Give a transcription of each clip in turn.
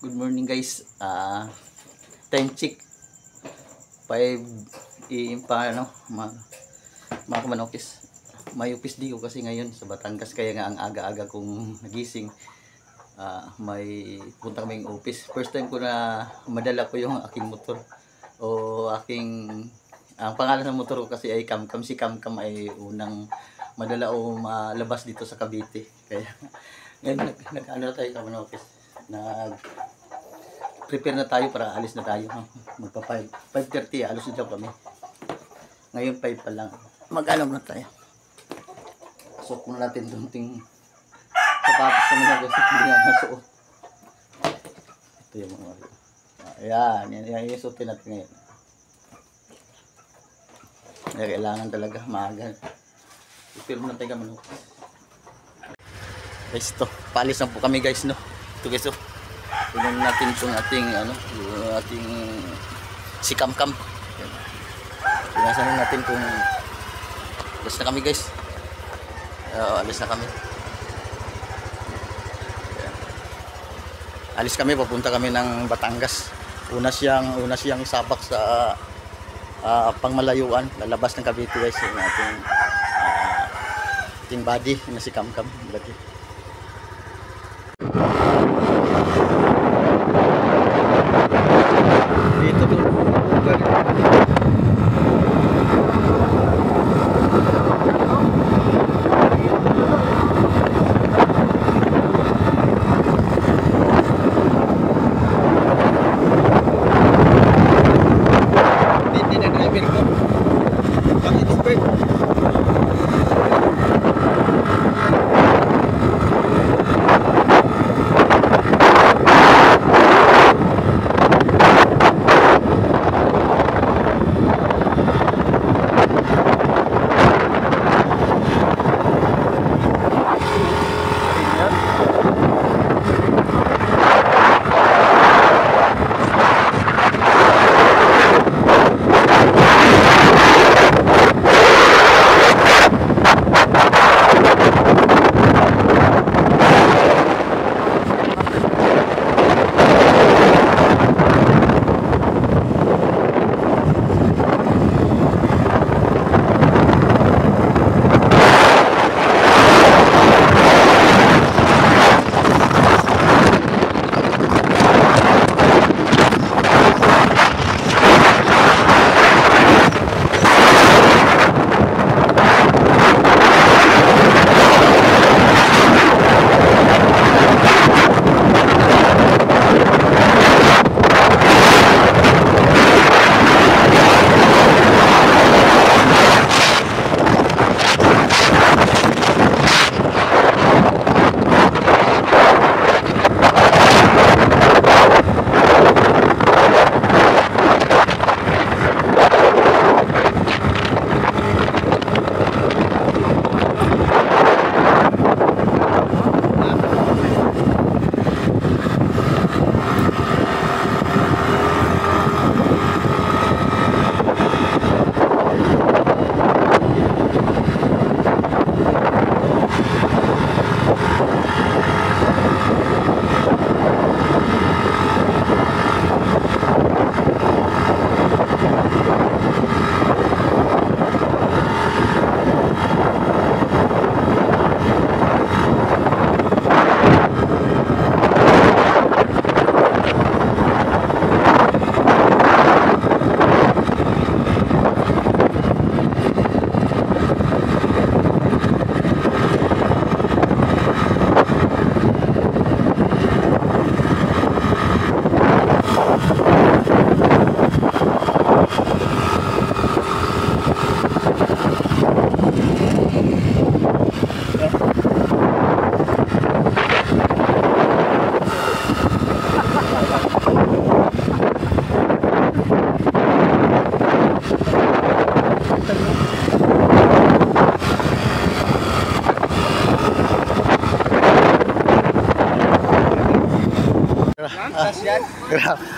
Good morning guys. Time check 5 AM pa ano, mga kamanokis. May upis di ko kasi ngayon sa Batangas kaya nga ang aga-aga kong nagising. May punta kaming office. First time ko na madala ko yung aking motor o ang pangalan ng motor ko kasi ay Camcam. Si Camcam ay unang madala o malabas dito sa Cavite. Kaya ngayon nag-ano tayo kamanokis. Prepare na tayo para alis na tayo. Magpa 5:30 alis na kami. Ngayon 5 pa lang. Mag-alam na tayo. Suot muna natin dunting sapatos sa mga gusto hindi na suot. Ito yung mga yan yung suotin natin ngayon. Kailangan talaga maaga. Prepare muna tayo kami. Guys, ito. Paalis na po kami guys, no. Ito guys, oh. Tignan natin itong ating si Camcam. Tinasanin natin kung alis na kami guys. Alis na kami. Alis kami, papunta kami ng Batangas. Una siyang sabak sa pangmalayuan, lalabas ng Cavite guys, yung ating body na si Camcam. Dito to. Hindi na driver ko. Pang-expert.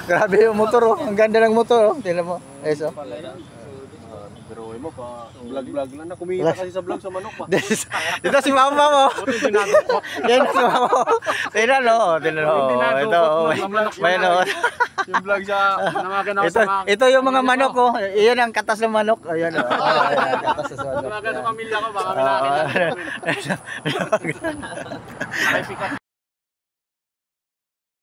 Grabe yung motor, oh. Ang ganda ng motor, oh. Tingnan mo. Ayos, oh. mo pa. Vlog-vlog lang na. Kumita kasi sa vlog sa manok pa. Dito si mama mo. Buti dinadok ko. Yan si mama mo. Tingnan o. Tingnan o. Ito. May ano. Yung vlog sa namakan ako sa mga... Ito yung mga manok ko. Iyan ang katas ng manok. Ayan o. Katas sa manok. Namakan sa pamilya ko. Baka may nakakita. Ay, pick up.